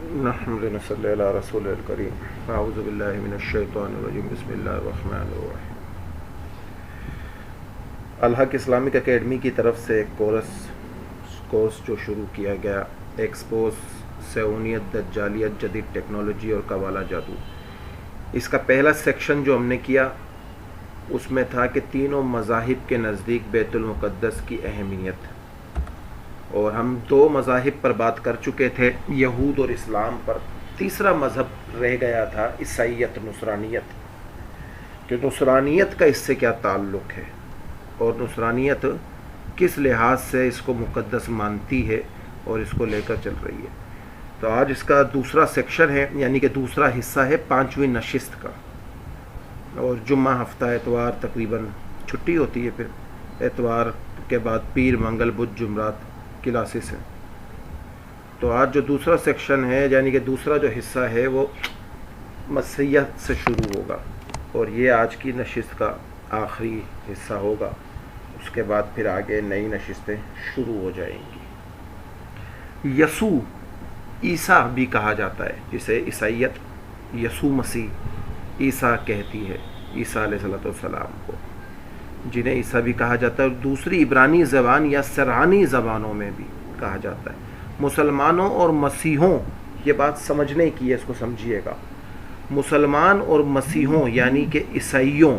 نحمد صلی اللہ رسول الکریم اعوذ باللہ من الشیطان الرجیم بسم اللہ الرحمن الرحیم۔ الحق اسلامک اکیڈمی کی طرف سے ایک کورس جو شروع کیا گیا، ایکسپوز سیونیت، دجالیت، جدید ٹیکنالوجی اور قوالہ جادو۔ اس کا پہلا سیکشن جو ہم نے کیا اس میں تھا کہ تینوں مذاہب کے نزدیک بیت المقدس کی اہمیت، اور ہم دو مذاہب پر بات کر چکے تھے، یہود اور اسلام پر۔ تیسرا مذہب رہ گیا تھا عیسائیت، نصرانیت، کہ نصرانیت کا اس سے کیا تعلق ہے اور نصرانیت کس لحاظ سے اس کو مقدس مانتی ہے اور اس کو لے کر چل رہی ہے۔ تو آج اس کا دوسرا سیکشن ہے، یعنی کہ دوسرا حصہ ہے 5ویں نشست کا، اور جمعہ ہفتہ اتوار تقریباً چھٹی ہوتی ہے، پھر اتوار کے بعد پیر، منگل، بدھ، جمعرات کلاسز ہیں۔ تو آج جو دوسرا سیکشن ہے، یعنی کہ دوسرا جو حصہ ہے، وہ مسیحیت سے شروع ہوگا، اور یہ آج کی نشست کا آخری حصہ ہوگا۔ اس کے بعد پھر آگے نئی نشستیں شروع ہو جائیں گی۔ یسوع، عیسیٰ بھی کہا جاتا ہے، جسے عیسائیت یسوع مسیح عیسیٰ کہتی ہے، عیسیٰ علیہ السلام کو، جنہیں عیسیٰ بھی کہا جاتا ہے، اور دوسری عبرانی زبان یا سرعانی زبانوں میں بھی کہا جاتا ہے۔ مسلمانوں اور مسیحوں، یہ بات سمجھنے کی ہے، اس کو سمجھیے گا، مسلمان اور مسیحوں یعنی کہ عیسائیوں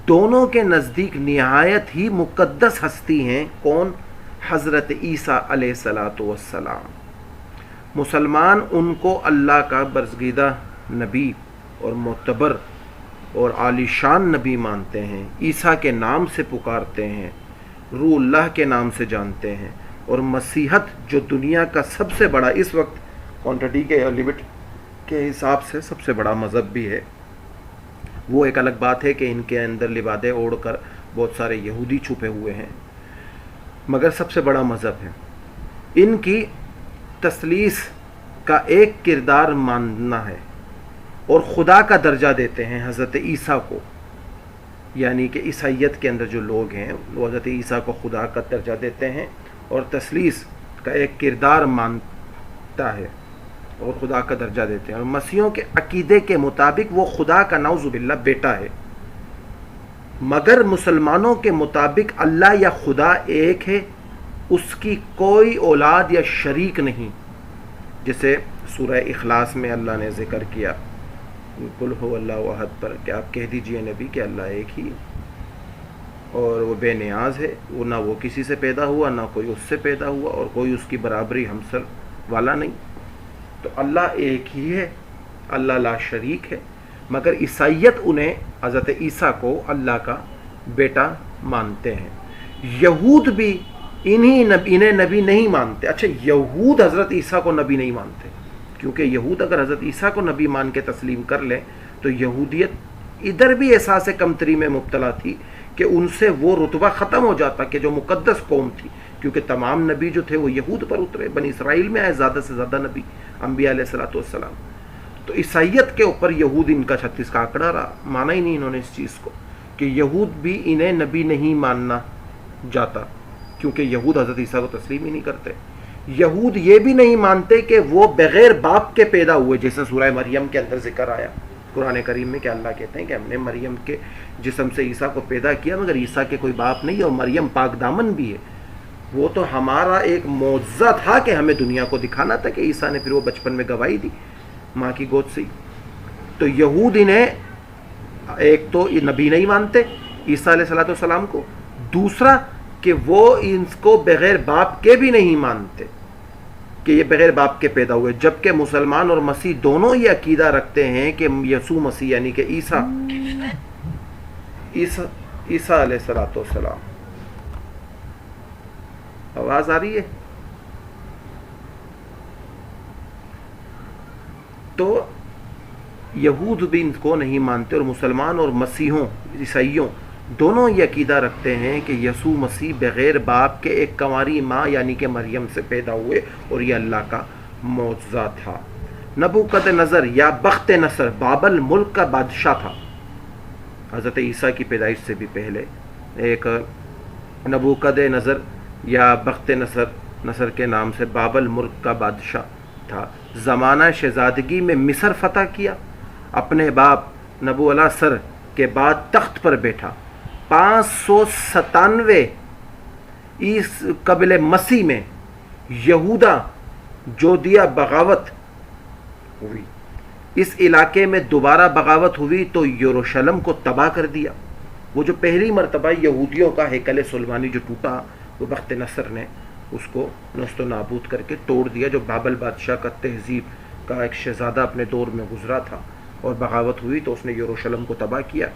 دونوں کے نزدیک نہایت ہی مقدس ہستی ہیں۔ کون؟ حضرت عیسیٰ علیہ السلام۔ مسلمان ان کو اللہ کا برگزیدہ نبی اور معتبر اور عالی شان نبی مانتے ہیں، عیسیٰ کے نام سے پکارتے ہیں، روح اللہ کے نام سے جانتے ہیں، اور مسیحت جو دنیا کا سب سے بڑا، اس وقت کوانٹٹی کے لمٹ کے حساب سے سب سے بڑا مذہب بھی ہے۔ وہ ایک الگ بات ہے کہ ان کے اندر لبادے اوڑھ کر بہت سارے یہودی چھپے ہوئے ہیں، مگر سب سے بڑا مذہب ہے۔ ان کی تثلیث کا ایک کردار ماننا ہے، اور خدا کا درجہ دیتے ہیں حضرت عیسیٰ کو، یعنی کہ عیسائیت کے اندر جو لوگ ہیں وہ حضرت عیسیٰ کو خدا کا درجہ دیتے ہیں اور تثلیث کا ایک کردار مانتا ہے اور خدا کا درجہ دیتے ہیں۔ اور مسیحیوں کے عقیدے کے مطابق وہ خدا کا نعوذ باللہ بیٹا ہے، مگر مسلمانوں کے مطابق اللہ یا خدا ایک ہے، اس کی کوئی اولاد یا شریک نہیں، جسے سورہ اخلاص میں اللہ نے ذکر کیا، قل هو اللہ احد پر، کہ آپ کہہ دیجئے نبی کہ اللہ ایک ہی ہے، اور وہ بے نیاز ہے، وہ نہ وہ کسی سے پیدا ہوا، نہ کوئی اس سے پیدا ہوا، اور کوئی اس کی برابری ہمسر والا نہیں۔ تو اللہ ایک ہی ہے، اللہ لا شریک ہے، مگر عیسائیت انہیں حضرت عیسیٰ کو اللہ کا بیٹا مانتے ہیں۔ یہود بھی انہیں نبی نہیں مانتے۔ اچھا، یہود حضرت عیسیٰ کو نبی نہیں مانتے، کیونکہ یہود اگر حضرت عیسیٰ کو نبی مان کے تسلیم کر لیں تو یہودیت ادھر بھی احساس کمتری میں مبتلا تھی کہ ان سے وہ رتبہ ختم ہو جاتا کہ جو مقدس قوم تھی، کیونکہ تمام نبی جو تھے وہ یہود پر اترے، بنی اسرائیل میں آئے زیادہ سے زیادہ نبی، انبیاء علیہ السلام۔ تو عیسائیت کے اوپر یہود ان کا 36 کا آنکڑا رہا، مانا ہی نہیں انہوں نے اس چیز کو کہ یہود بھی انہیں نبی نہیں ماننا جاتا، کیونکہ یہود حضرت عیسیٰ کو تسلیم ہی نہیں کرتے۔ یہود یہ بھی نہیں مانتے کہ وہ بغیر باپ کے پیدا ہوئے، جیسے سورہ مریم کے اندر ذکر آیا قرآن کریم میں کہ اللہ کہتے ہیں کہ ہم نے مریم کے جسم سے عیسیٰ کو پیدا کیا، مگر عیسیٰ کے کوئی باپ نہیں، اور مریم پاک دامن بھی ہے۔ وہ تو ہمارا ایک معجزہ تھا کہ ہمیں دنیا کو دکھانا تھا کہ عیسیٰ نے پھر وہ بچپن میں گواہی دی ماں کی گود سے۔ تو یہود انہیں ایک تو نبی نہیں مانتے عیسیٰ علیہ السلام کو، دوسرا کہ وہ ان کو بغیر باپ کے بھی نہیں مانتے کہ یہ بغیر باپ کے پیدا ہوئے، جبکہ مسلمان اور مسیح دونوں یہ عقیدہ رکھتے ہیں کہ یسوع مسیح یعنی کہ عیسیٰ علیہ السلام۔ آواز آ رہی ہے؟ تو یہود بھی ان کو نہیں مانتے، اور مسلمان اور مسیحوں، عیسائیوں دونوں یہ عقیدہ رکھتے ہیں کہ یسوع مسیح بغیر باپ کے ایک کنواری ماں یعنی کہ مریم سے پیدا ہوئے، اور یہ اللہ کا معجزہ تھا۔ نبوکد نظر یا بخت نصر بابل ملک کا بادشاہ تھا، حضرت عیسیٰ کی پیدائش سے بھی پہلے ایک نبوکد نظر یا بخت نصر کے نام سے بابل ملک کا بادشاہ تھا، زمانہ شہزادگی میں مصر فتح کیا، اپنے باپ نبو الاسر کے بعد تخت پر بیٹھا، 597 قبل مسیح میں یہودا جودیہ بغاوت ہوئی، اس علاقے میں دوبارہ بغاوت ہوئی تو یروشلم کو تباہ کر دیا۔ وہ جو پہلی مرتبہ یہودیوں کا ہیکل سلیمانی جو ٹوٹا، وہ بخت نصر نے اس کو نست و نابود کر کے توڑ دیا، جو بابل بادشاہ کا تہذیب کا ایک شہزادہ اپنے دور میں گزرا تھا، اور بغاوت ہوئی تو اس نے یروشلم کو تباہ کیا،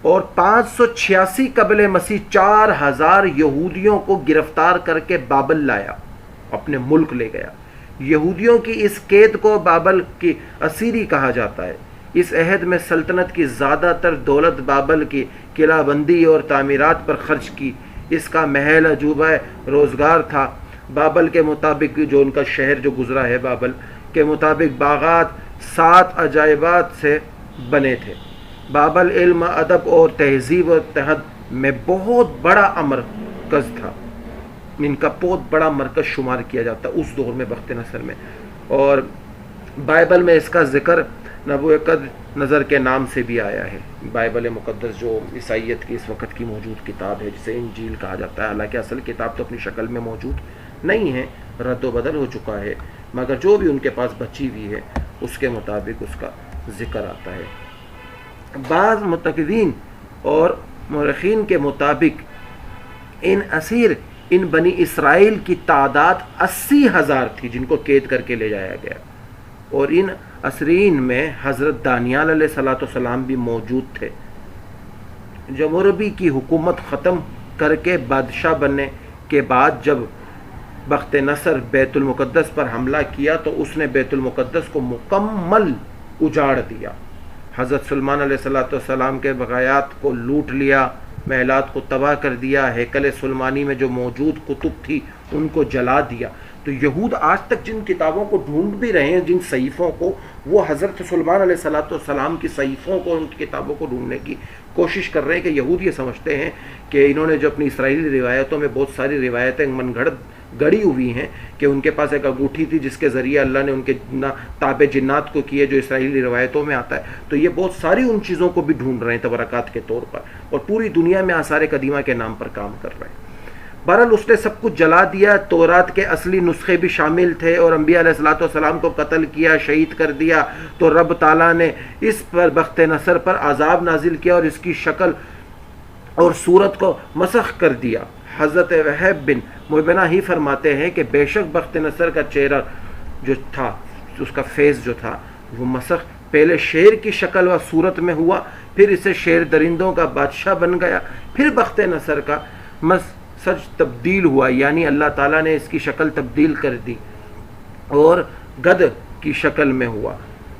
اور 586 قبل مسیح 4000 یہودیوں کو گرفتار کر کے بابل لایا، اپنے ملک لے گیا۔ یہودیوں کی اس قید کو بابل کی اسیری کہا جاتا ہے۔ اس عہد میں سلطنت کی زیادہ تر دولت بابل کی قلعہ بندی اور تعمیرات پر خرچ کی۔ اس کا محل عجوبہ روزگار تھا۔ بابل کے مطابق، جو ان کا شہر جو گزرا ہے بابل کے مطابق، باغات 7 عجائبات سے بنے تھے۔ بابل علم، ادب اور تہذیب و اتحاد میں بہت بڑا مرکز تھا، ان کا بہت بڑا مرکز شمار کیا جاتا اس دور میں بخت نصر میں، اور بائبل میں اس کا ذکر نبوکد نظر کے نام سے بھی آیا ہے۔ بائبل مقدس جو عیسائیت کی اس وقت کی موجود کتاب ہے، جسے انجیل کہا جاتا ہے، حالانکہ اصل کتاب تو اپنی شکل میں موجود نہیں ہے، رد و بدل ہو چکا ہے، مگر جو بھی ان کے پاس بچی ہوئی ہے اس کے مطابق اس کا ذکر آتا ہے۔ بعض متقدین اور مورخین کے مطابق ان بنی اسرائیل کی تعداد 80,000 تھی جن کو قید کر کے لے جایا گیا، اور ان اسرین میں حضرت دانیال علیہ السلام بھی موجود تھے۔ جمہوربی کی حکومت ختم کر کے بادشاہ بننے کے بعد جب بخت نصر بیت المقدس پر حملہ کیا تو اس نے بیت المقدس کو مکمل اجاڑ دیا۔ حضرت سلیمان علیہ السلام کے بقایات کو لوٹ لیا، محلات کو تباہ کر دیا، ہیکل سلیمانی میں جو موجود کتب تھی ان کو جلا دیا۔ تو یہود آج تک جن کتابوں کو ڈھونڈ بھی رہے ہیں، جن صحیفوں کو، وہ حضرت سلیمان علیہ السلام کی صحیفوں کو، ان کی کتابوں کو ڈھونڈنے کی کوشش کر رہے ہیں، کہ یہود یہ سمجھتے ہیں کہ انہوں نے جو اپنی اسرائیلی روایتوں میں بہت ساری روایتیں من گھڑت گڑی ہوئی ہیں، کہ ان کے پاس ایک انگوٹھی تھی جس کے ذریعے اللہ نے ان کے تابع جنات کو کیے، جو اسرائیلی روایتوں میں آتا ہے۔ تو یہ بہت ساری ان چیزوں کو بھی ڈھونڈ رہے ہیں تبرکات کے طور پر، اور پوری دنیا میں آثار قدیمہ کے نام پر کام کر رہے ہیں۔ بہرحال اس نے سب کچھ جلا دیا، تورات کے اصلی نسخے بھی شامل تھے، اور انبیاء علیہ السلام کو قتل کیا، شہید کر دیا۔ تو رب تعالیٰ نے اس پر بخت نصر پر عذاب نازل کیا اور اس کی شکل اور صورت کو مسخ کر دیا۔ حضرت وہب بن مبینہ ہی فرماتے ہیں کہ بے شک بخت نصر کا چہرہ جو تھا، اس کا فیس جو تھا، وہ مسخ پہلے شیر کی شکل و صورت میں ہوا، پھر اسے شیر درندوں کا بادشاہ بن گیا، پھر بخت نصر کا سچ تبدیل ہوا، یعنی اللہ تعالیٰ نے اس کی شکل تبدیل کر دی اور گدھ کی شکل میں ہوا۔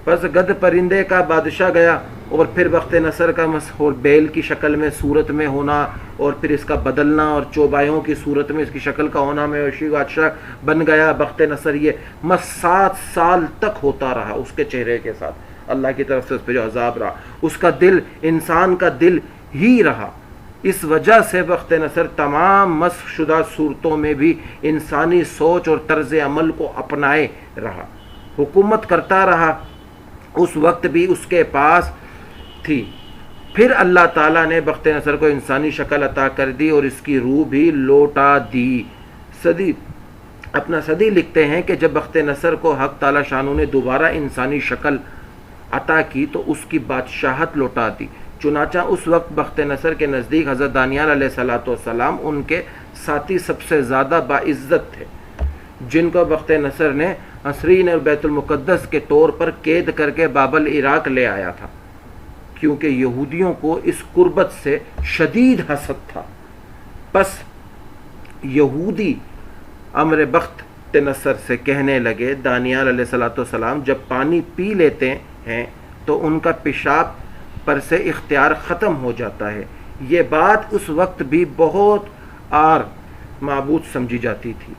پس گدھ پرندے کا بادشاہ گیا، اور پھر بخت نصر کا مسحور بیل کی شکل میں صورت میں ہونا، اور پھر اس کا بدلنا اور چوبایوں کی صورت میں اس کی شکل کا ہونا، مویشی بادشاہ بن گیا بخت نصر۔ یہ 7 سال تک ہوتا رہا اس کے چہرے کے ساتھ، اللہ کی طرف سے اس پہ جو عذاب رہا، اس کا دل انسان کا دل ہی رہا۔ اس وجہ سے بخت نصر تمام مسخ شدہ صورتوں میں بھی انسانی سوچ اور طرز عمل کو اپنائے رہا، حکومت کرتا رہا، اس وقت بھی اس کے پاس تھی۔ پھر اللہ تعالیٰ نے بخت نصر کو انسانی شکل عطا کر دی اور اس کی روح بھی لوٹا دی۔ صدی لکھتے ہیں کہ جب بخت نصر کو حق تعالیٰ شانو نے دوبارہ انسانی شکل عطا کی تو اس کی بادشاہت لوٹا دی۔ چنانچہ اس وقت بخت نصر کے نزدیک حضرت دانیال علیہ السلام ان کے ساتھی سب سے زیادہ باعزت تھے، جن کو بخت نصر نے اسرین اور بیت المقدس کے طور پر قید کر کے بابل عراق لے آیا تھا، کیونکہ یہودیوں کو اس قربت سے شدید حسد تھا۔ پس یہودی امر بخت نصر سے کہنے لگے، دانیال علیہ السلام جب پانی پی لیتے ہیں تو ان کا پیشاب پر سے اختیار ختم ہو جاتا ہے۔ یہ بات اس وقت بھی بہت آر معبود سمجھی جاتی تھی،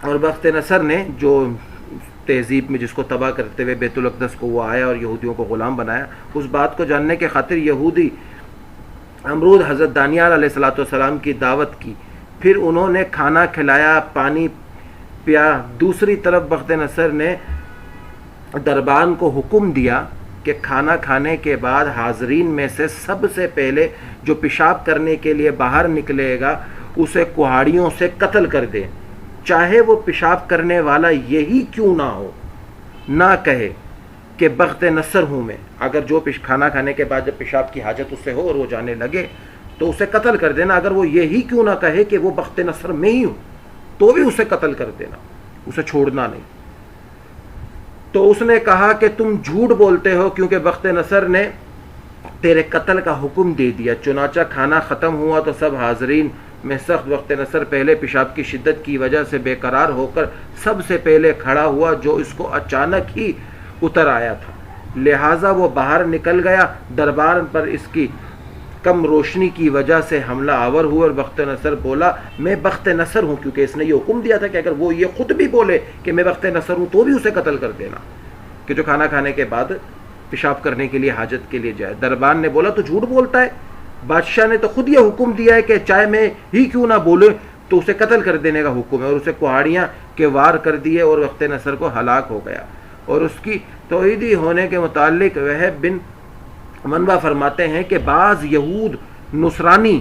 اور بخت نصر نے جو تہذیب میں جس کو تباہ کرتے ہوئے بیت المقدس کو وہ آیا اور یہودیوں کو غلام بنایا، اس بات کو جاننے کے خاطر یہودی امرود حضرت دانیال علیہ السلام کی دعوت کی، پھر انہوں نے کھانا کھلایا، پانی دوسری طرف بخت نصر نے دربان کو حکم دیا کہ کھانا کھانے کے بعد حاضرین میں سے سب سے پہلے جو پیشاب کرنے کے لیے باہر نکلے گا اسے کہاڑیوں سے قتل کر دے، چاہے وہ پیشاب کرنے والا یہی کیوں نہ ہو، نہ کہے کہ بخت نصر ہوں میں۔ اگر جو کھانا کھانے کے بعد جب پیشاب کی حاجت اس سے ہو اور وہ جانے لگے تو اسے قتل کر دینا، اگر وہ یہی کیوں نہ کہے کہ وہ بخت نصر میں ہی ہوں تو بھی اسے قتل کر دینا، اسے چھوڑنا نہیں۔ تو اس نے کہا کہ تم جھوٹ بولتے ہو کیونکہ بخت نصر نے تیرے قتل کا حکم دے دیا۔ چنانچہ کھانا ختم ہوا تو سب حاضرین میں سخت بخت نصر پہلے پیشاب کی شدت کی وجہ سے بے قرار ہو کر سب سے پہلے کھڑا ہوا، جو اس کو اچانک ہی اتر آیا تھا، لہٰذا وہ باہر نکل گیا۔ دربار پر اس کی کم روشنی کی وجہ سے حملہ آور ہوئے اور بخت نصر بولا میں بخت نصر ہوں، کیونکہ اس نے یہ حکم دیا تھا کہ اگر وہ یہ خود بھی بولے کہ میں بخت نصر ہوں تو بھی اسے قتل کر دینا، کہ جو کھانا کھانے کے بعد پیشاب کرنے کے لیے حاجت کے لیے جائے۔ دربان نے بولا تو جھوٹ بولتا ہے، بادشاہ نے تو خود یہ حکم دیا ہے کہ چاہے میں ہی کیوں نہ بولے تو اسے قتل کر دینے کا حکم ہے، اور اسے کہاڑیاں کے وار کر دیے اور بخت نصر کو ہلاک ہو گیا۔ اور اس کی توحیدی ہونے کے متعلق وہب بن منبع فرماتے ہیں کہ بعض یہود نصرانی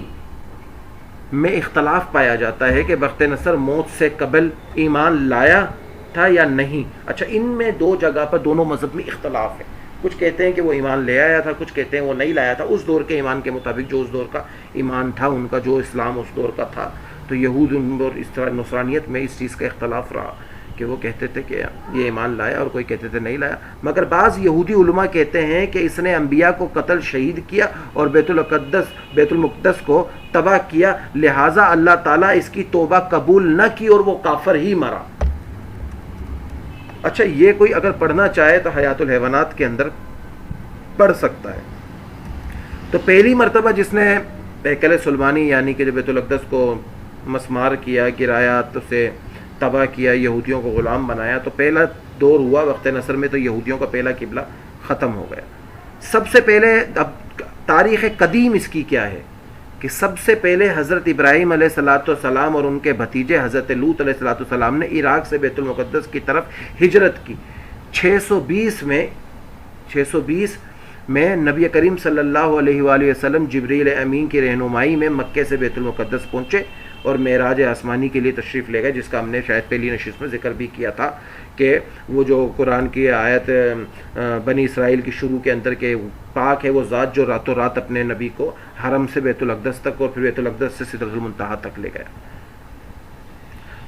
میں اختلاف پایا جاتا ہے کہ بخت نصر موت سے قبل ایمان لایا تھا یا نہیں۔ اچھا، ان میں دو جگہ پر دونوں مذہب میں اختلاف ہے، کچھ کہتے ہیں کہ وہ ایمان لے آیا تھا، کچھ کہتے ہیں وہ نہیں لایا تھا۔ اس دور کے ایمان کے مطابق جو اس دور کا ایمان تھا، ان کا جو اسلام اس دور کا تھا، تو یہود اور اس طرح نصرانیت میں اس چیز کا اختلاف رہا کہ وہ کہتے تھے کہ یہ ایمان لایا اور کوئی کہتے تھے نہیں لایا۔ مگر بعض یہودی علماء کہتے ہیں کہ اس نے انبیاء کو قتل شہید کیا اور بیت المقدس کو تباہ کیا، لہٰذا اللہ تعالیٰ اس کی توبہ قبول نہ کی اور وہ کافر ہی مرا۔ اچھا، یہ کوئی اگر پڑھنا چاہے تو حیات الحیوانات کے اندر پڑھ سکتا ہے۔ تو پہلی مرتبہ جس نے ہیکل سلیمانی یعنی کہ بیت المقدس کو مسمار کیا، گرایا، تو اسے تباہ کیا، یہودیوں کو غلام بنایا، تو پہلا دور ہوا وقت نصر میں، تو یہودیوں کا پہلا قبلہ ختم ہو گیا۔ سب سے پہلے اب تاریخ قدیم اس کی کیا ہے کہ سب سے پہلے حضرت ابراہیم علیہ السلام اور ان کے بھتیجے حضرت لوط علیہ السلام نے عراق سے بیت المقدس کی طرف ہجرت کی۔ 620 میں نبی کریم صلی اللہ علیہ وآلہ وسلم جبریل امین کی رہنمائی میں مکے سے بیت المقدس پہنچے اور معراج آسمانی کے لیے تشریف لے گئے، جس کا ہم نے شاید پہلی نشست میں ذکر بھی کیا تھا کہ وہ جو قرآن کی آیت بنی اسرائیل کی شروع کے اندر کے پاک ہے وہ ذات جو راتوں رات اپنے نبی کو حرم سے بیت المقدس تک اور پھر بیت المقدس سے سدرۃ المنتہا تک لے گیا۔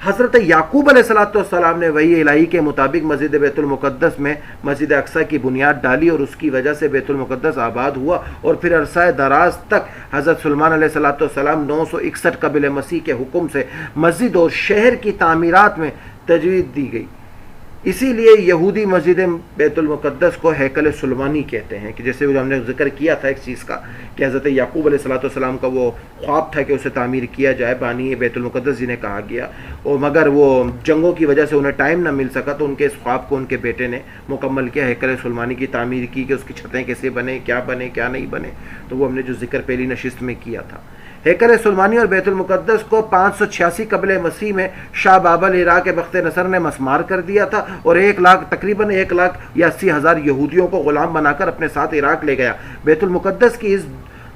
حضرت یعقوب علیہ السلام نے وحی الہی کے مطابق مسجد بیت المقدس میں مسجد اقصی کی بنیاد ڈالی اور اس کی وجہ سے بیت المقدس آباد ہوا، اور پھر عرصہ دراز تک حضرت سلیمان علیہ السلام 961 قبل مسیح کے حکم سے مسجد اور شہر کی تعمیرات میں تجویز دی گئی۔ اسی لیے یہودی مسجد بیت المقدس کو ہیکل سلیمانی کہتے ہیں، کہ جیسے جو ہم نے ذکر کیا تھا ایک چیز کا کہ حضرت یعقوب علیہ السلام کا وہ خواب تھا کہ اسے تعمیر کیا جائے، بانی بیت المقدس جنہیں کہا گیا، اور مگر وہ جنگوں کی وجہ سے انہیں ٹائم نہ مل سکا تو ان کے اس خواب کو ان کے بیٹے نے مکمل کیا، ہیکل سلیمانی کی تعمیر کی کہ اس کی چھتیں کیسے بنے کیا نہیں بنے، تو وہ ہم نے جو ذکر پہلی نشست میں کیا تھا۔ ہیکل سلیمانی اور بیت المقدس کو 586 قبل مسیح میں شاہ بابل عراق کے بخت نصر نے مسمار کر دیا تھا اور تقریباً 1,80,000 یہودیوں کو غلام بنا کر اپنے ساتھ عراق لے گیا۔ بیت المقدس کی اس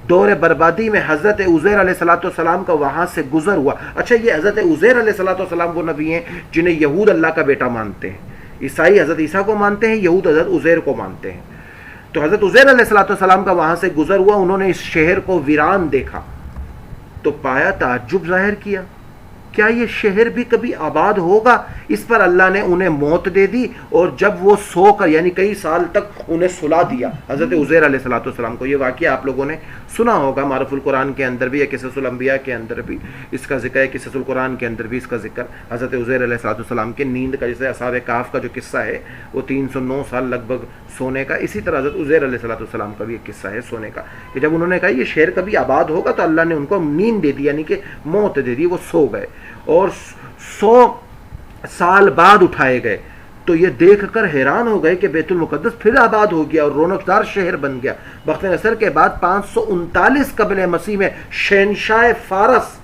دور بربادی میں حضرت عزیر علیہ السلام کا وہاں سے گزر ہوا۔ اچھا، یہ حضرت عزیر علیہ السلام وہ نبی ہیں جنہیں یہود اللہ کا بیٹا مانتے ہیں، عیسائی حضرت عیسیٰ کو مانتے ہیں، یہود حضرت عزیر کو مانتے ہیں۔ تو حضرت عزیر علیہ السلام کا وہاں سے گزر ہوا، انہوں نے اس شہر کو ویران دیکھا تو پایا، تعجب ظاہر کیا، کیا یہ شہر بھی کبھی آباد ہوگا؟ اس پر اللہ نے انہیں موت دے دی، اور جب وہ سو کر یعنی کئی سال تک انہیں سلا دیا حضرت عزیر علیہ السلام کو۔ یہ واقعہ آپ لوگوں نے سنا ہوگا، معرف القرآن کے اندر بھی یا قصص الانبیاء کے اندر بھی اس کا ذکر ہے، قصص القرآن کے اندر بھی اس کا ذکر حضرت عزیر علیہ السلام کے نیند کا، جیسے اصحاب کہف کا جو قصہ ہے وہ 309 سال لگ بھگ سونے کا، اسی طرح حضرت عزیر علیہ السلام کا بھی ایک قصہ ہے سونے کا، کہ جب انہوں نے کہا یہ شہر کبھی آباد ہوگا تو اللہ نے ان کو نیند دے دی، یعنی کہ موت دے دی، وہ سو گئے اور 100 سال بعد اٹھائے گئے۔ تو یہ دیکھ کر حیران ہو گئے کہ بیت المقدس پھر آباد ہو گیا اور رونقدار شہر بن گیا۔ بخت نصر کے بعد 539 قبل مسیح میں شہنشاہ فارس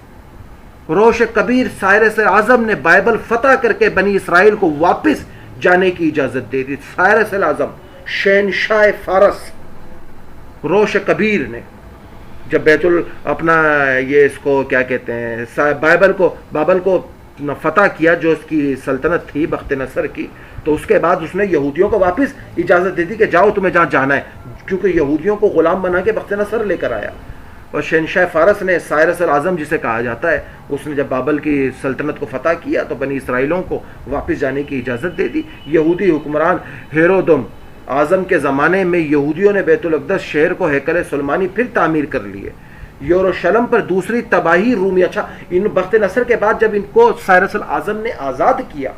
روش کبیر سائرس اعظم نے بائبل فتح کر کے بنی اسرائیل کو واپس جانے کی اجازت دے دی. سائرس اعظم شہنشاہ فارس روش کبیر نے جب بیت اپنا یہ اس کو کیا کہتے ہیں بابل کو فتح کیا، جو اس کی سلطنت تھی بخت نصر کی، تو اس کے بعد اس نے یہودیوں کو واپس اجازت دے دی کہ جاؤ تمہیں جہاں جانا ہے، کیونکہ یہودیوں کو غلام بنا کے بخت نصر لے کر آیا. اور شہنشاہ فارس نے سائرس الاعظم جسے کہا جاتا ہے، اس نے جب بابل کی سلطنت کو فتح کیا تو بنی اسرائیلوں کو واپس جانے کی اجازت دے دی. یہودی حکمران ہیرودم اعظم کے زمانے میں یہودیوں نے بیت الاقدس شہر کو ہیکل سلیمانی پھر تعمیر کر لیے. یروشلم پر دوسری تباہی رومی، اچھا ان بخت نصر کے بعد جب ان کو سائرس الاعظم نے آزاد کیا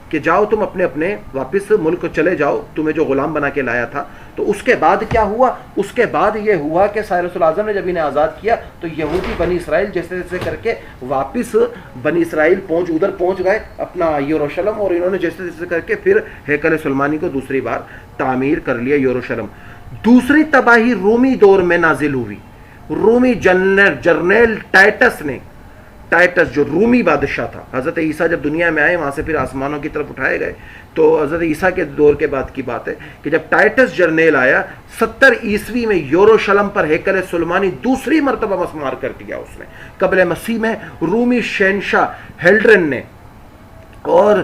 کہ جاؤ تم اپنے واپس ملک چلے جاؤ، تمہیں جو غلام بنا کے لایا تھا، تو اس کے بعد کیا ہوا؟ اس کے بعد یہ ہوا کہ سائرس الاعظم نے جب انہیں آزاد کیا تو یہودی بنی اسرائیل جیسے جیسے کر کے واپس بنی اسرائیل ادھر پہنچ گئے اپنا یروشلم، اور انہوں نے جیسے جیسے کر کے پھر ہیکل سلیمانی کو دوسری بار تعمیر کر لیا یروشلم. دوسری تباہی رومی دور میں نازل ہوئی. رومی جنرل ٹائٹس جو رومی بادشاہ تھا، حضرت عیسیٰ جب دنیا میں آئے وہاں سے پھر آسمانوں کی طرف اٹھائے گئے، تو حضرت عیسیٰ کے دور کے بعد کی بات ہے کہ جب ٹائٹس جرنیل آیا 70 عیسوی میں یروشلم پر ہیکل سلیمانی دوسری مرتبہ مسمار کر دیا اس نے. قبل مسیح میں رومی شہنشاہ ہیلڈرن نے اور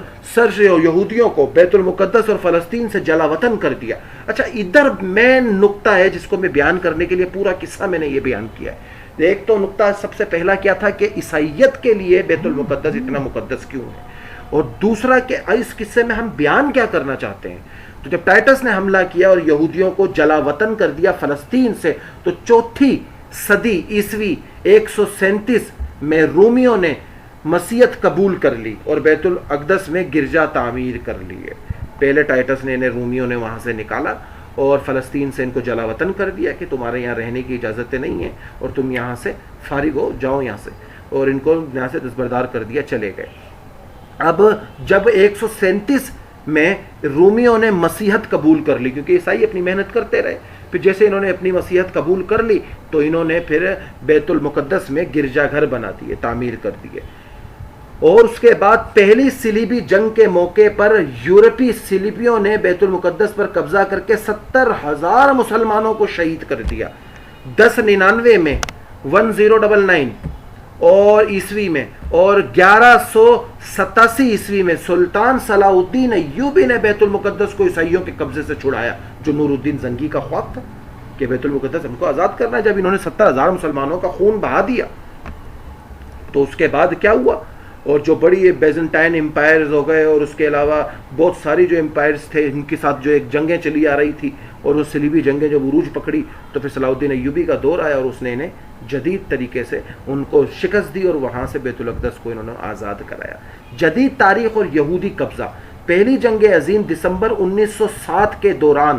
یہودیوں کو بیت المقدس اور فلسطین سے جلا وطن کر دیا. اچھا ادھر مین نقطہ ہے جس کو میں بیان کرنے کے لیے پورا قصہ میں نے یہ بیان کیا ہے. ایک تو نقطہ سب سے پہلا کیا تھا کہ عیسائیت کے لیے بیت المقدس اتنا مقدس کیوں ہے، اور دوسرا کہ اس قصے میں ہم بیان کیا کرنا چاہتے ہیں. تو جب ٹائٹس نے حملہ کیا اور یہودیوں کو جلا وطن کر دیا فلسطین سے، تو چوتھی صدی عیسوی 137 میں رومیوں نے مسیحیت قبول کر لی اور بیت الاقدس میں گرجا تعمیر کر لیے. پہلے ٹائٹس نے انہیں رومیوں نے وہاں سے نکالا اور فلسطین سے ان کو جلا وطن کر دیا کہ تمہارے یہاں رہنے کی اجازتیں نہیں ہیں اور تم یہاں سے فارغ ہو جاؤ یہاں سے، اور ان کو یہاں سے دستبردار کر دیا، چلے گئے. اب جب 137 میں رومیوں نے مسیحیت قبول کر لی، کیونکہ عیسائی اپنی محنت کرتے رہے، پھر جیسے انہوں نے اپنی مسیحیت قبول کر لی تو انہوں نے پھر بیت المقدس میں گرجا گھر بنا دیے، تعمیر کر دیے. اور اس کے بعد پہلی صلیبی جنگ کے موقع پر یورپی صلیبیوں نے بیت المقدس پر قبضہ کر کے 70,000 مسلمانوں کو شہید کر دیا. 1099 میں 1099 اور عیسوی میں اور 1187 عیسوی میں سلطان صلاح الدین ایوبی نے بیت المقدس کو عیسائیوں کے قبضے سے چھڑایا، جو نور الدین زنگی کا خواب تھا کہ بیت المقدس ہم کو آزاد کرنا ہے. جب انہوں نے 70,000 مسلمانوں کا خون بہا دیا تو اس کے بعد کیا ہوا، اور جو بڑی بیزنٹائن امپائرز ہو گئے، اور اس کے علاوہ بہت ساری جو امپائرز تھے ان کے ساتھ جو ایک جنگیں چلی آ رہی تھی، اور وہ صلیبی جنگیں جب عروج پکڑی تو پھر صلاح الدین ایوبی کا دور آیا اور اس نے انہیں جدید طریقے سے ان کو شکست دی اور وہاں سے بیت الاقدس کو انہوں نے آزاد کرایا. جدید تاریخ اور یہودی قبضہ. پہلی جنگ عظیم دسمبر 1907 کے دوران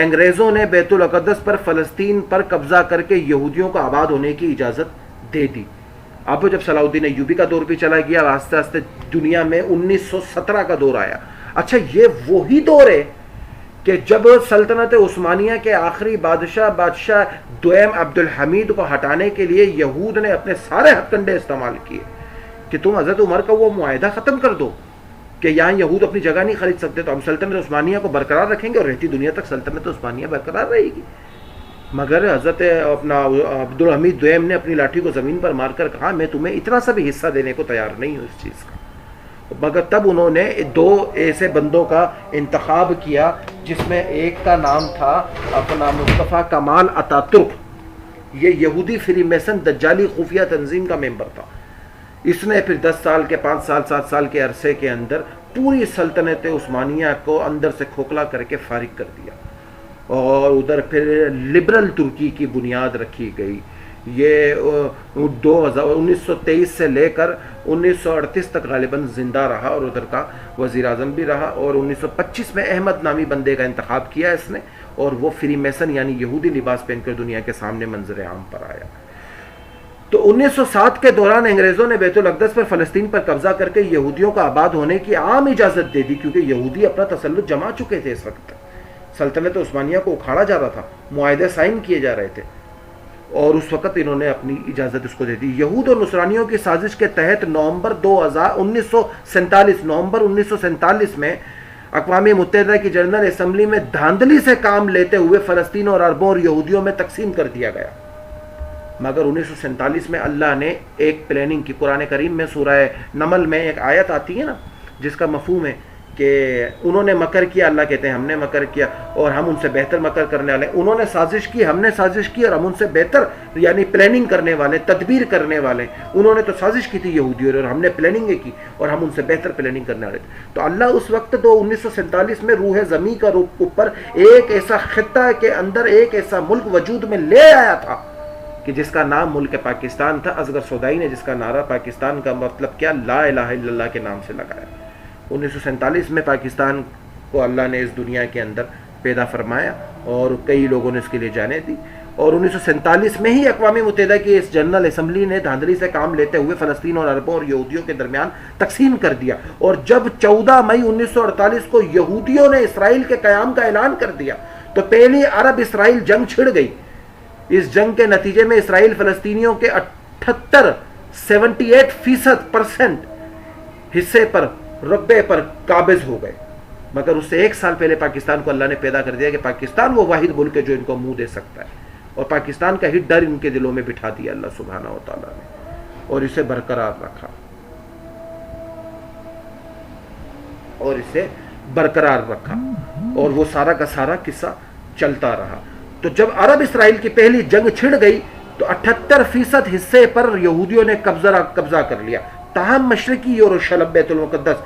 انگریزوں نے بیت الاقدس پر فلسطین پر قبضہ کر کے یہودیوں کو آباد ہونے کی اجازت دے دی. اب جب صلاح الدین ایوبی کا دور بھی چلا گیا، آہستہ آہستہ دنیا میں 1917 کا دور آیا. اچھا یہ وہی دور ہے کہ جب سلطنت عثمانیہ کے آخری بادشاہ دویم عبد الحمید کو ہٹانے کے لیے یہود نے اپنے سارے ہتھ کنڈے استعمال کیے کہ تم حضرت عمر کا وہ معاہدہ ختم کر دو کہ یہاں یہود اپنی جگہ نہیں خرید سکتے، تو ہم سلطنت عثمانیہ کو برقرار رکھیں گے اور رہتی دنیا تک سلطنت عثمانیہ برقرار رہے گی. مگر حضرت اپنا عبد الحمید دویم نے اپنی لاٹھی کو زمین پر مار کر کہا میں تمہیں اتنا سا بھی حصہ دینے کو تیار نہیں ہوں اس چیز کا. مگر تب انہوں نے دو ایسے بندوں کا انتخاب کیا جس میں ایک کا نام تھا اپنا مصطفیٰ کمال اتا ترک. یہ یہودی فری میسن دجالی خفیہ تنظیم کا ممبر تھا. اس نے پھر 10 سال کے 5 سال 7 سال کے عرصے کے اندر پوری سلطنت عثمانیہ کو اندر سے کھوکھلا کر کے فارغ کر دیا، اور ادھر پھر لبرل ترکی کی بنیاد رکھی گئی. یہ 1923 سے لے کر 1938 تک غالباً زندہ رہا اور ادھر کا وزیر اعظم بھی رہا، اور 1925 میں احمد نامی بندے کا انتخاب کیا اس نے، اور وہ فری میسن یعنی یہودی لباس پہن کر دنیا کے سامنے منظر عام پر آیا. تو 1907 کے دوران انگریزوں نے بیت الاقدس پر فلسطین پر قبضہ کر کے یہودیوں کو آباد ہونے کی عام اجازت دے دی، کیونکہ یہودی اپنا تسلط جما چکے تھے. اس وقت سلطنت عثمانیہ کو اکھاڑا جا رہا تھا، معاہدے سائن کیے جا رہے تھے، اور اس وقت انہوں نے اپنی اجازت اس کو دے دی. یہود اور نصرانیوں کی سازش کے تحت نومبر 1947 میں اقوام متحدہ کی جنرل اسمبلی میں دھاندلی سے کام لیتے ہوئے فلسطین اور عربوں اور یہودیوں میں تقسیم کر دیا گیا. مگر 1947 میں اللہ نے ایک پلاننگ کی. قرآن کریم میں سورہ نمل میں ایک آیت آتی ہے نا جس کا مفہوم ہے کہ انہوں نے مکر کیا, اللہ کہتے ہیں ہم نے مکر کیا اور ہم ان سے بہتر مکر کرنے والے. انہوں نے سازش کی, ہم نے سازش کی اور ہم ان سے بہتر یعنی پلاننگ کرنے والے, تدبیر کرنے والے. انہوں نے تو سازش کی تھی یہودیوں اور ہم نے پلاننگ کی اور ہم ان سے بہتر پلاننگ کرنے والے تھے. تو اللہ اس وقت 1947 میں روح زمین کا اوپر ایک ایسا خطہ کے اندر ایک ایسا ملک وجود میں لے آیا تھا کہ جس کا نام ملک پاکستان تھا. اصغر سودائی نے جس کا نعرہ پاکستان کا مطلب کیا, لا الہ الا اللہ کے نام سے لگایا. 1947 میں پاکستان کو اللہ نے اس دنیا کے اندر پیدا فرمایا اور کئی لوگوں نے اس کے لیے جانیں دی. اور 1947 میں ہی اقوام متحدہ کی اس جنرل اسمبلی نے دھاندلی سے کام لیتے ہوئے فلسطین اور عربوں اور یہودیوں کے درمیان تقسیم کر دیا. اور جب 14 مئی 1948 کو یہودیوں نے اسرائیل کے قیام کا اعلان کر دیا تو پہلی عرب اسرائیل جنگ چھڑ گئی. اس جنگ کے نتیجے میں اسرائیل فلسطینیوں کے 78% حصے پر رقبے پر قابض ہو گئے. مگر اس سے ایک سال پہلے پاکستان کو اللہ نے پیدا کر دیا کہ پاکستان وہ واحد ملک ہے جو ان کو منہ دے سکتا ہے, اور پاکستان کا ہی ڈر ان کے دلوں میں بٹھا دیا اللہ سبحانہ و تعالیٰ نے اور اسے برقرار رکھا اور وہ سارا کا سارا قصہ چلتا رہا. تو جب عرب اسرائیل کی پہلی جنگ چھڑ گئی تو 78% حصے پر یہودیوں نے قبضہ کر لیا. تاہم مشرقی یروشلم بیت المقدس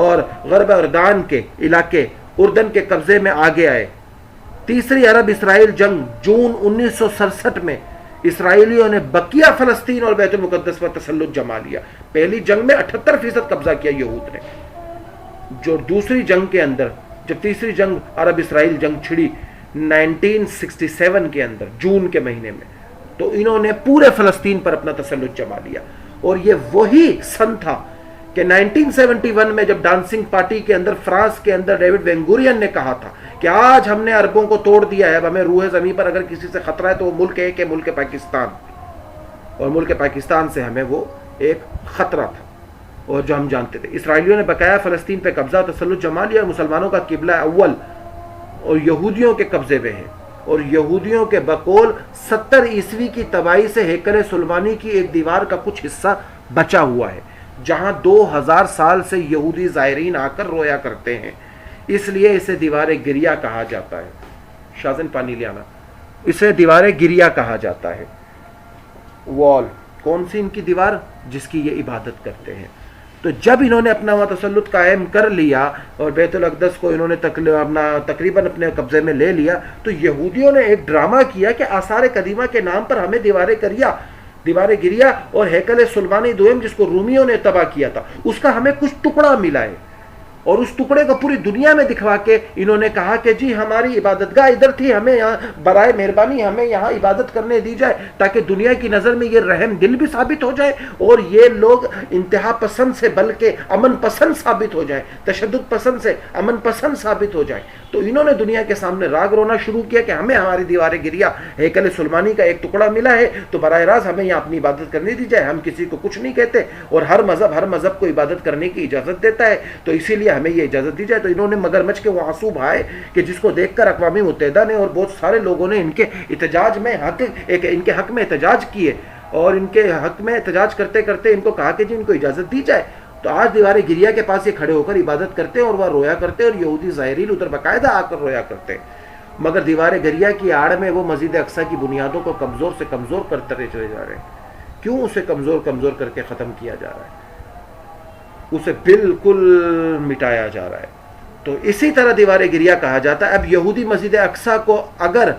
اور غرب اردن کے علاقے اردن کے قبضے میں آگے آئے. تیسری عرب اسرائیل جنگ جون 1967 میں اسرائیلیوں نے بقیہ فلسطین اور بیت المقدس پر تسلط جما لیا. پہلی جنگ میں 78% قبضہ کیا یہود نے. جو دوسری جنگ کے اندر جب تیسری جنگ عرب اسرائیل جنگ چھڑی 1967 کے اندر جون کے مہینے میں, تو انہوں نے پورے فلسطین پر اپنا تسلط جما لیا. اور یہ وہی سن تھا کہ 1971 میں جب ڈانسنگ پارٹی کے اندر فرانس کے اندر ڈیوڈ بین گورین نے کہا تھا کہ آج ہم نے عربوں کو توڑ دیا ہے, اب ہمیں روح زمین پر اگر کسی سے خطرہ ہے تو وہ ملک ہے کہ ملک پاکستان, اور ملک پاکستان سے ہمیں وہ ایک خطرہ تھا اور جو ہم جانتے تھے. اسرائیلیوں نے بقایا فلسطین پہ قبضہ تسلط جما لیا اور مسلمانوں کا قبلہ اول اور یہودیوں کے قبضے میں ہے. اور یہودیوں کے بقول 70 عیسوی کی تباہی سے ہیکل سلیمانی کی ایک دیوار کا کچھ حصہ بچا ہوا ہے جہاں 2000 سال سے یہودی زائرین آ کر رویا کرتے ہیں, اس لیے اسے دیوار گریہ کہا جاتا ہے. شازن پانی لے آنا. اسے دیوار گریہ کہا جاتا ہے. وال کون سی ان کی دیوار جس کی یہ عبادت کرتے ہیں. تو جب انہوں نے اپنا تسلط قائم کر لیا اور بیت الاقدس کو انہوں نے تقریباً اپنے قبضے میں لے لیا, تو یہودیوں نے ایک ڈرامہ کیا کہ آثار قدیمہ کے نام پر ہمیں دیوار گریہ اور ہیکل سلیمانی دوم جس کو رومیوں نے تباہ کیا تھا اس کا ہمیں کچھ ٹکڑا ملا ہے. اور اس ٹکڑے کو پوری دنیا میں دکھوا کے انہوں نے کہا کہ جی ہماری عبادت گاہ ادھر تھی, ہمیں یہاں برائے مہربانی ہمیں یہاں عبادت کرنے دی جائے تاکہ دنیا کی نظر میں یہ رحم دل بھی ثابت ہو جائے اور یہ لوگ انتہا پسند سے بلکہ امن پسند ثابت ہو جائے, تشدد پسند سے امن پسند ثابت ہو جائے. تو انہوں نے دنیا کے سامنے راگ رونا شروع کیا کہ ہمیں ہماری دیوار گریہ ہیکل سلیمانی کا ایک ٹکڑا ملا ہے تو براہ راست ہمیں یہاں اپنی عبادت کرنے دی جائے. ہم کسی کو کچھ نہیں کہتے اور ہر مذہب کو عبادت کرنے کی اجازت دیتا ہے, تو اسی لیے ہمیں یہ اجازت دی جائے. تو انہوں نے مگرمچھ کے وہ آنسو بہائے کہ جس کو دیکھ کر اقوام متحدہ نے اور بہت سارے لوگوں نے ان کے حق میں احتجاج کیے اور ان کے حق میں احتجاج کرتے کرتے ان کو کہا کہ جی ان کو اجازت دی جائے. تو آج دیوار گریہ کے پاس یہ کھڑے ہو کر عبادت کرتے اور وہ رویا کرتے اور یہودی زائرین ادھر باقاعدہ آ کر رویا کرتے. مگر دیوار گریہ کی آڑ میں وہ مسجد اقصی کی بنیادوں کو کمزور سے کمزور کرتے چلے جا رہے ہیں. کیوں اسے کمزور کر کے ختم کیا جا رہا ہے, اسے بالکل مٹایا جا رہا ہے. تو اسی طرح دیوار گریہ کہا جاتا ہے. اب یہودی مسجد اقصی کو اگر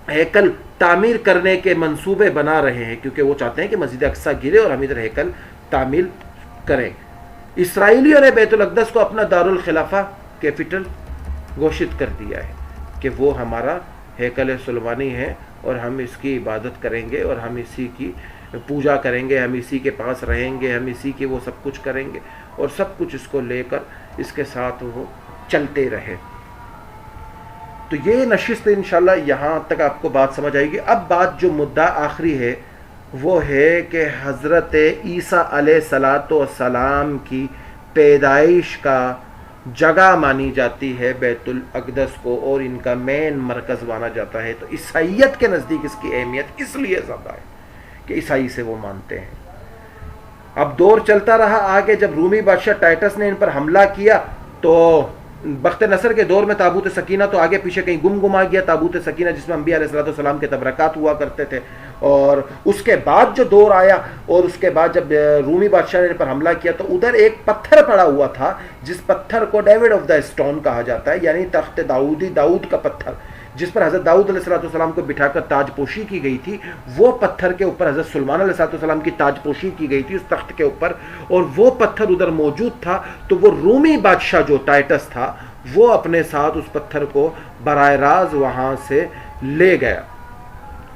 ہیکل تعمیر کرنے کے منصوبے بنا رہے ہیں کیونکہ وہ چاہتے ہیں کہ مسجد اقصی گرے اور ہم ادھر ہیکل تعمیر کریں. اسرائیلیوں نے بیت الاقدس کو اپنا دارالخلافہ کیپٹل گھوشت کر دیا ہے کہ وہ ہمارا ہیکل سلیمانی ہے اور ہم اس کی عبادت کریں گے اور ہم اسی کی پوجا کریں گے, ہم اسی کے پاس رہیں گے, ہم اسی کے وہ سب کچھ کریں گے اور سب کچھ اس کو لے کر اس کے ساتھ وہ چلتے رہے. تو یہ نشست انشاءاللہ یہاں تک آپ کو بات سمجھ آئے گی. اب بات جو مدعا آخری ہے وہ ہے کہ حضرت عیسیٰ علیہ الصلاۃ والسلام کی پیدائش کا جگہ مانی جاتی ہے بیت الاقدس کو اور ان کا مین مرکز مانا جاتا ہے. تو عیسائیت کے نزدیک اس کی اہمیت اس لیے زیادہ ہے کہ عیسائی سے وہ مانتے ہیں. اب دور چلتا رہا آگے. جب رومی بادشاہ ٹائٹس نے ان پر حملہ کیا تو بخت نصر کے دور میں تابوت سکینہ تو آگے پیچھے کہیں گم آ گیا. تابوت سکینہ جس میں انبیاء علیہ الصلوۃ والسلام کے تبرکات ہوا کرتے تھے. اور اس کے بعد جو دور آیا اور اس کے بعد جب رومی بادشاہ نے ان پر حملہ کیا تو ادھر ایک پتھر پڑا ہوا تھا جس پتھر کو ڈیوڈ آف دا اسٹون کہا جاتا ہے, یعنی تخت داؤدی, داؤد کا پتھر, جس پر حضرت داؤد علیہ السلام کو بٹھا کر تاج پوشی کی گئی تھی. وہ پتھر کے اوپر حضرت سلیمان علیہ السلام کی تاج پوشی کی گئی تھی اس تخت کے اوپر, اور وہ پتھر ادھر موجود تھا. تو وہ رومی بادشاہ جو ٹائٹس تھا وہ اپنے ساتھ اس پتھر کو براہ راست وہاں سے لے گیا.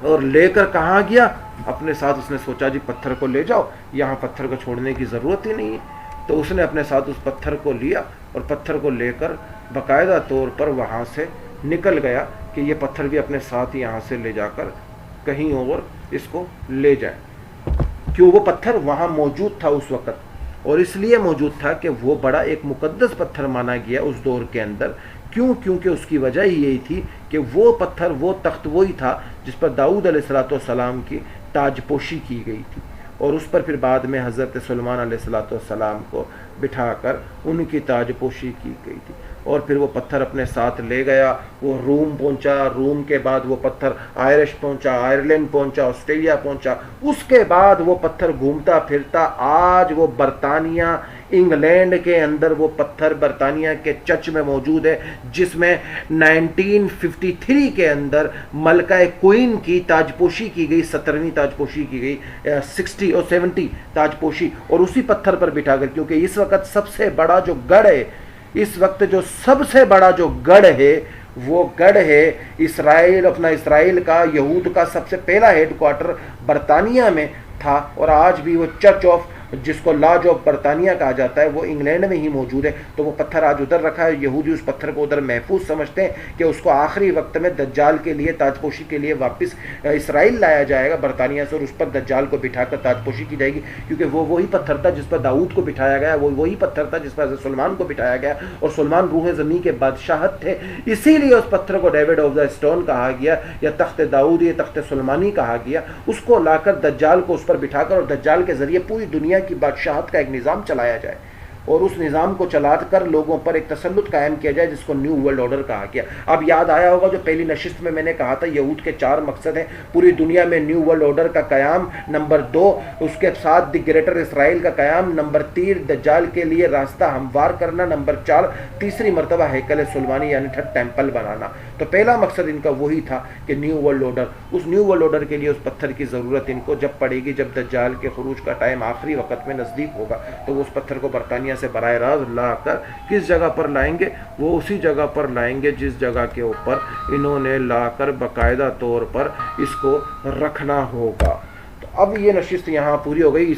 اور لے کر کہاں گیا؟ اپنے ساتھ اس نے سوچا جی پتھر کو لے جاؤ, یہاں پتھر کو چھوڑنے کی ضرورت ہی نہیں ہے. تو اس نے اپنے ساتھ اس پتھر کو لیا اور پتھر کو لے کر باقاعدہ طور پر وہاں سے نکل گیا کہ یہ پتھر بھی اپنے ساتھ یہاں سے لے جا کر کہیں اور اس کو لے جائے. کیوں؟ وہ پتھر وہاں موجود تھا اس وقت, اور اس لیے موجود تھا کہ وہ بڑا ایک مقدس پتھر مانا گیا اس دور کے اندر. کیوں؟ کیونکہ اس کی وجہ ہی یہی تھی کہ وہ پتھر, وہ تخت وہی تھا جس پر داؤد علیہ السلام کی تاج پوشی کی گئی تھی, اور اس پر پھر بعد میں حضرت سلیمان علیہ السلام کو بٹھا کر ان کی تاج پوشی کی گئی تھی. اور پھر وہ پتھر اپنے ساتھ لے گیا, وہ روم پہنچا, روم کے بعد وہ پتھر آئرش پہنچا, آئرلینڈ پہنچا, آسٹریلیا پہنچا. اس کے بعد وہ پتھر گھومتا پھرتا آج وہ برطانیہ, انگلینڈ کے اندر وہ پتھر برطانیہ کے چرچ میں موجود ہے, جس میں 1953 کے اندر ملکہ کوئین کی تاج پوشی کی گئی, 17ویں تاج پوشی کی گئی, 60 اور 70 تاج پوشی, اور اسی پتھر پر بٹھا کر. کیونکہ اس وقت سب سے بڑا جو گڑھ ہے, اس وقت جو سب سے بڑا جو گڑھ ہے وہ گڑھ ہے اسرائیل, اپنا اسرائیل کا, یہود کا سب سے پہلا ہیڈ کوارٹر برطانیہ میں تھا. اور آج بھی وہ چرچ آف, جس کو لاج آف برطانیہ کہا جاتا ہے, وہ انگلینڈ میں ہی موجود ہے. تو وہ پتھر آج ادھر رکھا ہے. یہودی اس پتھر کو ادھر محفوظ سمجھتے ہیں کہ اس کو آخری وقت میں دجال کے لیے, تاج پوشی کے لیے واپس اسرائیل لایا جائے گا برطانیہ سے, اور اس پر دجال کو بٹھا کر تاج پوشی کی جائے گی. کیونکہ وہ وہی پتھر تھا جس پر داؤد کو بٹھایا گیا, وہ وہی پتھر تھا جس پر حضرت سلیمان کو بٹھایا گیا, اور سلیمان روح زمین کے بادشاہت تھے. اسی لیے اس پتھر کو ڈیوڈ آف دا اسٹون کہا گیا, یا تخت داؤد, یا تخت سلیمانی کہا گیا. اس کو لا کر دجال کو اس پر بٹھا کر, اور دجال کے ذریعے پوری دنیا کی بادشاہت کا ایک نظام چلایا جائے, اور اس نظام کو چلا کر لوگوں پر ایک تسلط قائم کیا جائے, جس کو نیو ورلڈ آرڈر کہا گیا. اب یاد آیا ہوگا جو پہلی نشست میں نے کہا تھا یہود کے 4 مقصد ہیں پوری دنیا میں. نیو ورلڈ آرڈر کا قیام, نمبر 2 اس کے ساتھ دی گریٹر اسرائیل کا قیام, نمبر 3 دجال کے لیے راستہ ہموار کرنا, نمبر 4 تیسری مرتبہ ہیکل سلیمانی یعنی 3rd ٹیمپل بنانا. تو پہلا مقصد ان کا وہی تھا کہ نیو ورلڈ آرڈر. اس نیو ورلڈ آرڈر کے لیے اس پتھر کی ضرورت ان کو جب پڑے گی, جب دجال کے خروج کا ٹائم آخری وقت میں نزدیک ہوگا, تو وہ اس پتھر کو برطانیہ سے براہ راست لا کر کس جگہ پر لائیں گے؟ وہ اسی جگہ پر لائیں گے جس جگہ کے اوپر انہوں نے لا کر باقاعدہ طور پر اس کو رکھنا ہوگا. تو اب یہ نشست یہاں پوری ہو گئی.